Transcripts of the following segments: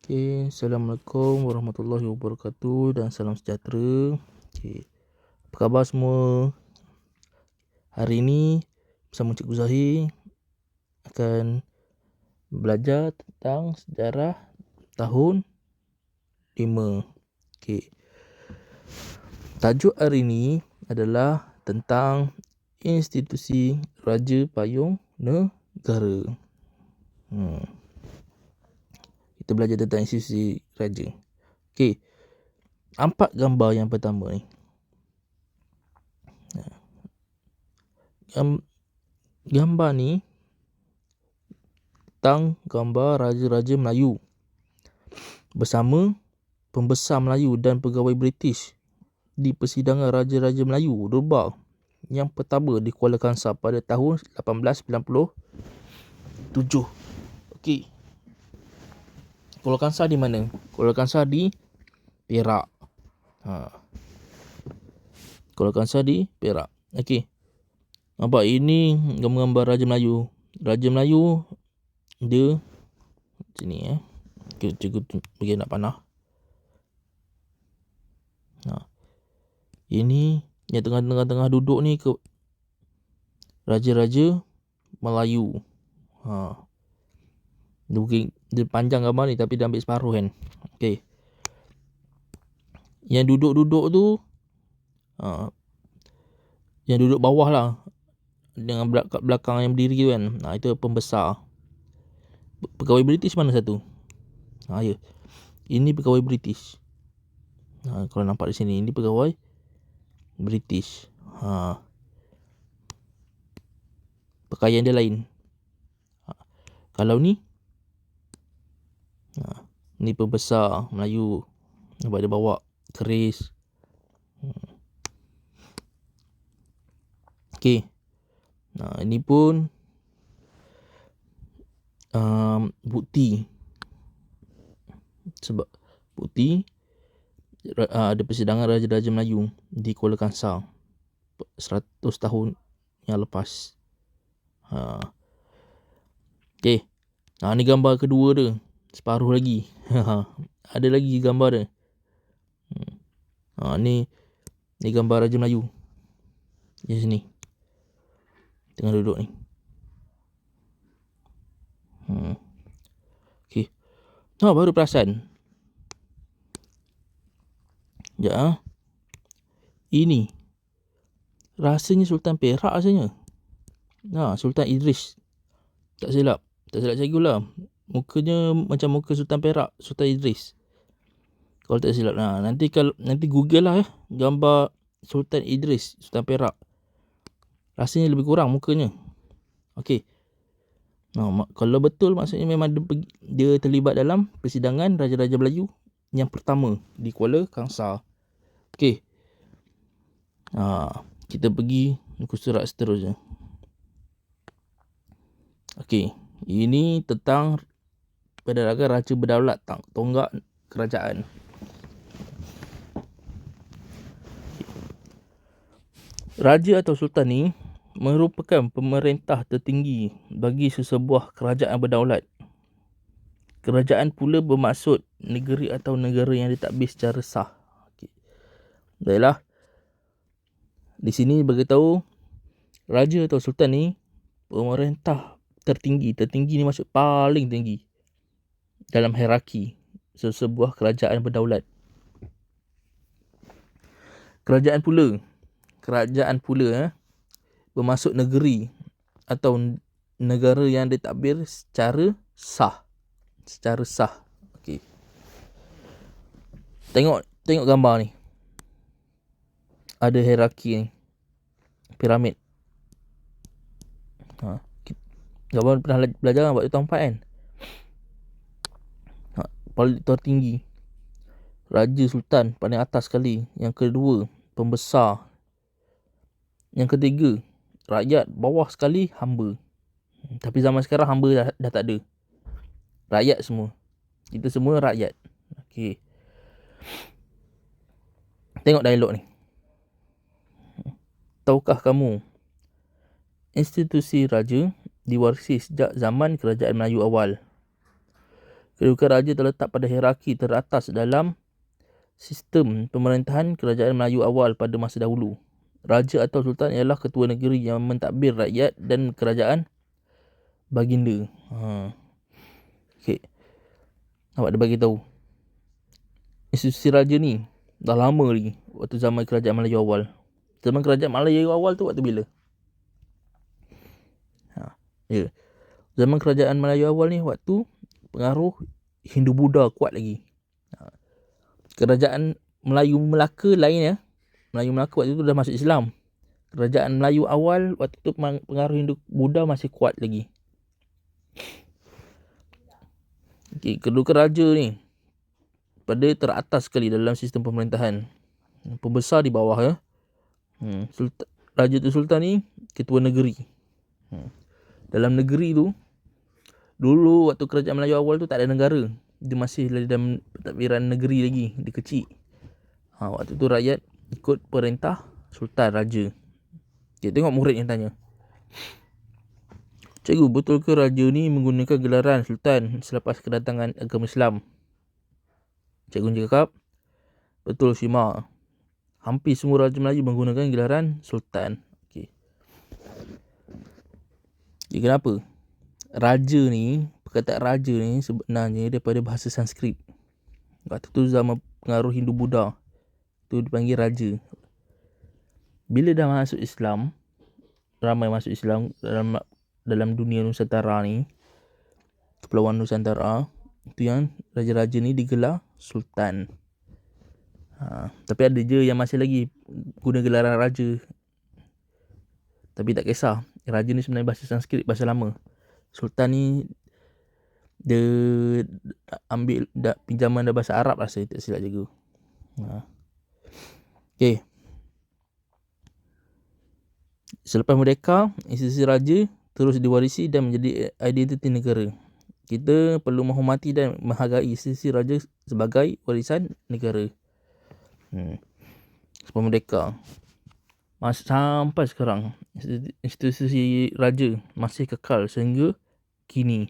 Okay, Assalamualaikum warahmatullahi wabarakatuh dan salam sejahtera. Okay, apa khabar semua? Hari ini bersama Cikgu Zahir akan belajar tentang sejarah tahun 5. Okay, tajuk hari ini adalah tentang institusi Raja Payung Negara. Kita belajar tentang institusi raja. Okay, nampak gambar yang pertama ni. Gambar ni tentang gambar Raja-Raja Melayu bersama pembesar Melayu dan pegawai British di persidangan Raja-Raja Melayu Durbar yang pertama di Kuala Kangsar pada tahun 1897. Okey. Kuala Kangsar di mana? Kuala Kangsar di Perak. Kuala Kangsar di Perak. Okey. Nampak ini gambar-gambar Raja Melayu. Raja Melayu dia sini Cikgu bagi nak panah. Ini yang tengah-tengah duduk ni ke Raja-Raja Melayu. Dia panjang gambar ni tapi dia ambil separuh kan. Okey. Yang duduk-duduk tu yang duduk bawah lah dengan belakang yang berdiri tu kan. Itu pembesar. Pegawai British mana satu? Ya. Ini pegawai British. Kalau nampak di sini, ini pegawai British. Pakaian dia lain. Kalau ni ni pembesar Melayu. Nampak dia bawa keris. Okey. Ini pun bukti. Sebab bukti ada persidangan Raja-Raja Melayu di Kuala Kangsar 100 tahun yang lepas. Okey. Ni gambar kedua dia. Separuh lagi. Ada lagi gambar dia. Ni gambar Raja Melayu. Di sini. Tengah duduk ni. Okey. Baru perasan. Ini rasanya Sultan Perak rasanya. Sultan Idris. Tak silap cikgu lah. Mukanya macam muka Sultan Perak, Sultan Idris. Kalau tak silap. Nanti Google lah gambar Sultan Idris, Sultan Perak. Rasanya lebih kurang mukanya. Okey. Kalau betul maksudnya memang dia terlibat dalam persidangan Raja-Raja Melayu yang pertama di Kuala Kangsar. Okey. Kita pergi muka surat seterusnya. Okey. Ini tentang penerangan Raja Berdaulat, tonggak kerajaan. Raja atau Sultan ni merupakan pemerintah tertinggi bagi sesebuah kerajaan berdaulat. Kerajaan pula bermaksud negeri atau negara yang ditadbir secara sah. Baiklah. Di sini beritahu Raja atau Sultan ni pemerintah tertinggi. Tertinggi ni maksud paling tinggi dalam hierarki sesebuah kerajaan berdaulat. Kerajaan pula bermaksud negeri atau negara yang ditadbir secara sah. Okey. Tengok gambar ni. Ada hierarki ni. Piramid. Gambar pernah belajar waktu tahun 4 kan? Paling tertinggi Raja Sultan paling atas sekali. Yang kedua pembesar. Yang ketiga rakyat, bawah sekali hamba. Tapi zaman sekarang hamba dah tak ada. Rakyat semua. Kita semua rakyat. Okey. Tengok dialog ni. Tahukah kamu institusi raja diwarisi sejak zaman kerajaan Melayu awal. Kedudukan raja terletak pada hierarki teratas dalam sistem pemerintahan kerajaan Melayu awal pada masa dahulu. Raja atau sultan ialah ketua negeri yang mentadbir rakyat dan kerajaan baginda. Okey. Nampak dia bagi tahu. Institusi raja ni dah lama lagi waktu zaman kerajaan Melayu awal. Zaman kerajaan Melayu awal tu waktu bila? Ya. Zaman kerajaan Melayu awal ni waktu pengaruh Hindu-Buddha kuat lagi. Kerajaan Melayu Melaka lain ya. Melayu Melaka waktu tu dah masuk Islam. Kerajaan Melayu awal waktu tu pengaruh Hindu-Buddha masih kuat lagi. Okay, kedudukan raja ni pada teratas sekali dalam sistem pemerintahan. Pembesar di bawah ya. Raja tu sultan ni ketua negeri. Dalam negeri tu, dulu waktu kerajaan Melayu awal tu tak ada negara. Dia masih dalam pentadbiran negeri lagi. Dia kecil. Waktu tu rakyat ikut perintah sultan raja. Okay, tengok murid yang tanya. Cikgu, betul ke raja ni menggunakan gelaran sultan selepas kedatangan agama Islam? Cikgu cakap, betul Syima. Hampir semua raja Melayu menggunakan gelaran sultan. Okay, kenapa? Raja ni, perkataan raja ni sebenarnya daripada bahasa Sanskrit. Waktu tu zaman pengaruh Hindu-Buddha. Tu dipanggil raja. Bila dah masuk Islam, ramai masuk Islam dalam dunia Nusantara ni, Kepulauan Nusantara, itu yang raja-raja ni digelar sultan. Tapi ada je yang masih lagi guna gelaran raja. Tapi tak kisah. Raja ni sebenarnya bahasa Sanskrit, bahasa lama. Sultan ni dia ambil pinjaman dari bahasa Arab rasa, tak silap cikgu. Okay. Selepas merdeka, institusi raja terus diwarisi dan menjadi identiti negara. Kita perlu menghormati dan menghargai institusi raja sebagai warisan negara. Selepas merdeka, sampai sekarang institusi raja masih kekal sehingga kini.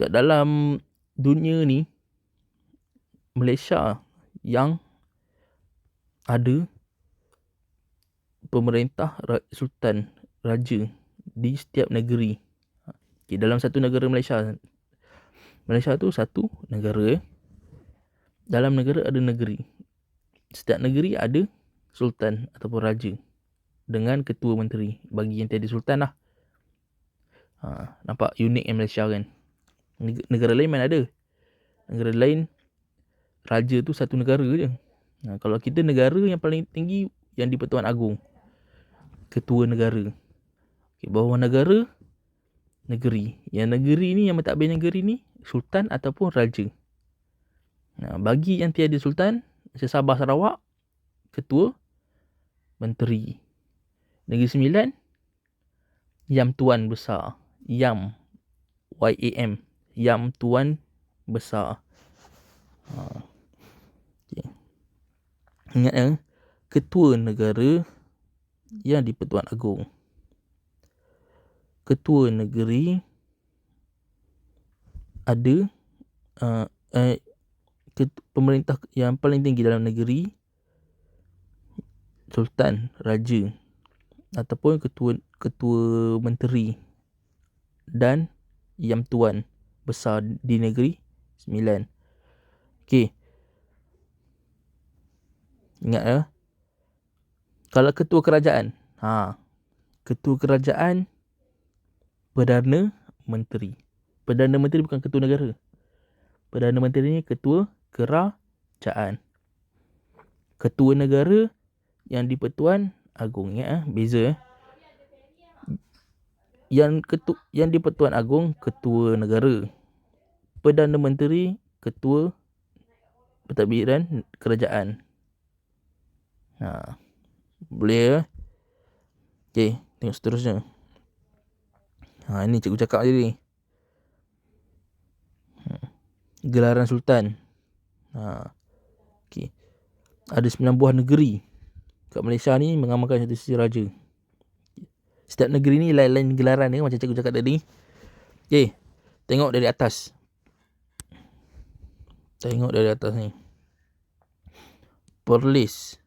Kat dalam dunia ni, Malaysia yang ada pemerintah sultan raja di setiap negeri. Okay, dalam satu negara Malaysia tu satu negara. Dalam negara ada negeri. Setiap negeri ada sultan ataupun raja dengan ketua menteri. Bagi yang tiada sultan lah. Nampak unik yang Malaysia kan. Negara lain mana ada. Negara lain raja tu satu negara je. Kalau kita negara yang paling tinggi yang di Pertuan Agong, ketua negara. Okay, bawah negara negeri. Yang negeri ni, yang mentadbir negeri ni sultan ataupun raja. Bagi yang tiada sultan, macam Sabah Sarawak, ketua menteri. Negeri Sembilan, Yam Tuan Besar. Yam, YAM, Yam Tuan Besar. Okay. Ingat ya, ketua negara yang di Pertuan Agong. Ketua negeri ada pemerintah yang paling tinggi dalam negeri, sultan, raja ataupun ketua menteri dan Yam Tuan Besar di negeri Sembilan. Okey. Ingat ya. Kalau ketua kerajaan, ketua kerajaan Perdana Menteri. Perdana Menteri bukan ketua negara. Perdana Menteri ni ketua kerajaan. Ketua negara yang di Pertuan Agong, ingat beza. Yang di Pertuan Agong ketua negara. Perdana Menteri ketua pentadbiran kerajaan. Boleh ya. Okey, tengok seterusnya. Ini cikgu cakap je ni. Gelaran sultan. Okey. Ada 9 buah negeri kat Malaysia ni mengamalkan institusi raja. Setiap negeri ni lain-lain gelaran dia, macam cikgu cakap tadi. Okey, tengok dari atas. Tengok dari atas ni. Perlis.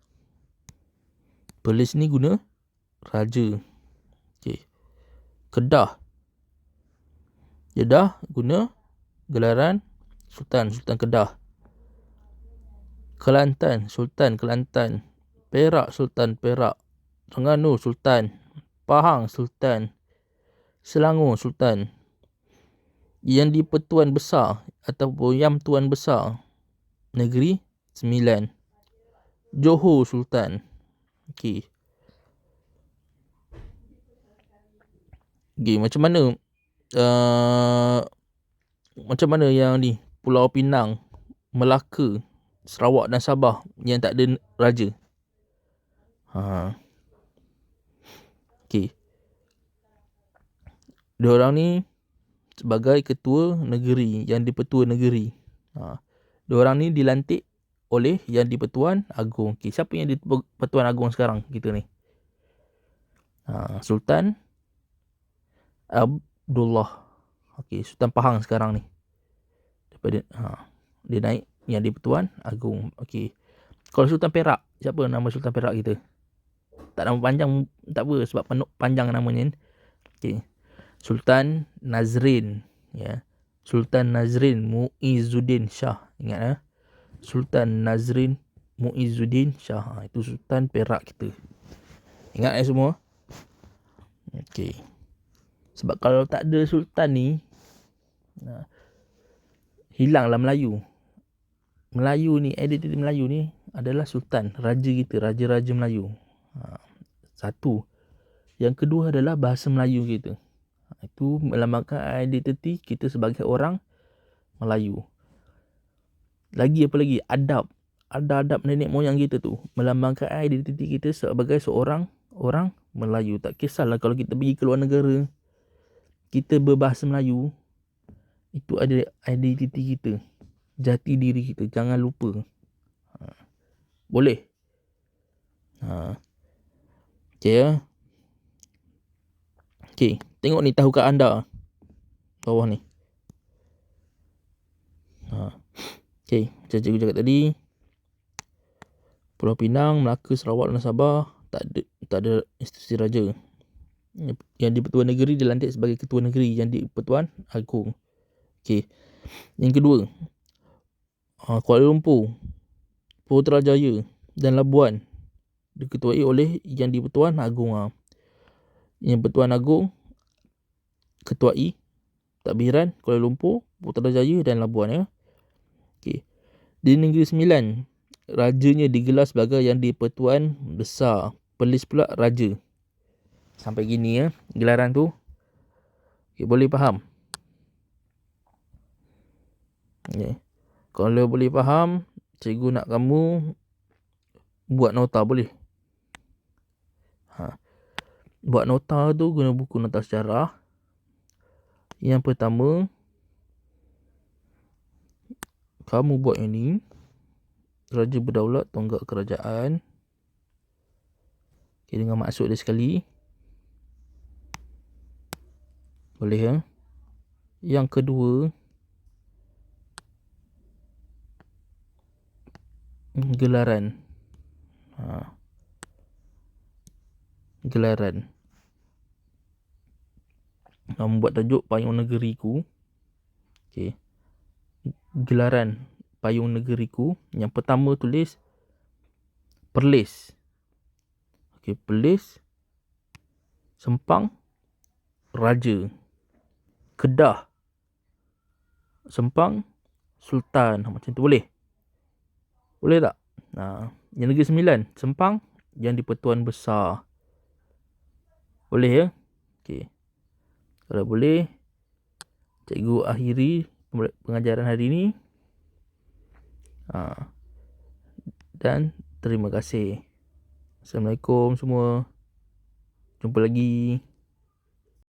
Perlis ni guna raja. Okay. Kedah. Kedah guna gelaran Sultan Kedah. Kelantan, Sultan Kelantan. Perak, Sultan Perak. Terengganu, Sultan. Pahang, Sultan. Selangor, Sultan. Yang di-Pertuan Besar ataupun Yang Tuan Besar Negeri Sembilan. Johor, Sultan. Okey. Okey, macam mana yang ni Pulau Pinang, Melaka, Sarawak dan Sabah yang tak ada raja? Okey. Diorang ni sebagai ketua negeri, yang di-Pertua Negeri. Diorang ni dilantik oleh Yang di-Pertuan Agong. Okey, siapa yang di-Pertuan Agong sekarang kita ni? Sultan Abdullah. Okey, Sultan Pahang sekarang ni. Daripada dia naik Yang di-Pertuan Agong. Okey. Kalau Sultan Perak, siapa nama Sultan Perak kita? Tak nama panjang tak apa sebab panjang namanya. Okey. Sultan Nazrin, ya. Sultan Nazrin Muizzuddin Shah. Ingat Sultan Nazrin Muizzuddin Shah. Itu Sultan Perak kita. Ingat semua? Okey. Sebab kalau tak ada sultan ni, hilanglah Melayu. Melayu ni, identiti Melayu ni adalah sultan, raja kita, raja-raja Melayu. Satu. Yang kedua adalah bahasa Melayu kita. Itu melambangkan identiti kita sebagai orang Melayu. Lagi apa lagi? Adab. Adab nenek moyang kita tu melambangkan identiti kita sebagai seorang orang Melayu. Tak kisahlah kalau kita pergi ke luar negara, kita berbahasa Melayu, itu ada identiti kita, jati diri kita. Jangan lupa. Boleh? Okay ya. Okay, tengok ni tahukah anda bawah ni. Okay, macam cikgu cakap tadi, Pulau Pinang, Melaka, Sarawak dan Sabah tak ada institusi raja. Yang di-Pertuan Negeri dilantik sebagai ketua negeri Yang di-Pertuan Agong. Okay. Yang kedua, Kuala Lumpur, Putrajaya dan Labuan diketuai oleh Yang di-Pertuan Agong. Yang Pertuan Agong ketuai tadbiran Kuala Lumpur, Putrajaya dan Labuan, ya. Okay. Di Negeri Sembilan, rajanya digelar sebagai Yang di-Pertuan Besar. Perlis pula raja. Sampai gini ya gelaran tu. Okay, boleh faham? Okay. Kalau boleh faham, cikgu nak kamu buat nota, boleh? Buat nota tu guna buku nota sejarah. Yang pertama, kamu buat ini, Raja Berdaulat Tonggak Kerajaan. Okay, dengan maksud dia sekali. Boleh ya? Yang kedua, gelaran. Gelaran. Kamu buat tajuk Payung Negeriku. Okay. Gelaran Payung Negeriku. Yang pertama tulis Perlis. Okay, Perlis, Sempang, Raja. Kedah, Sempang, Sultan. Macam tu boleh? Boleh tak? Yang Negeri Sembilan, Sempang, Yang di-Pertuan Besar. Boleh ya? Okay. Kalau boleh, cikgu akhiri pengajaran hari ini. Dan terima kasih. Assalamualaikum semua. Jumpa lagi.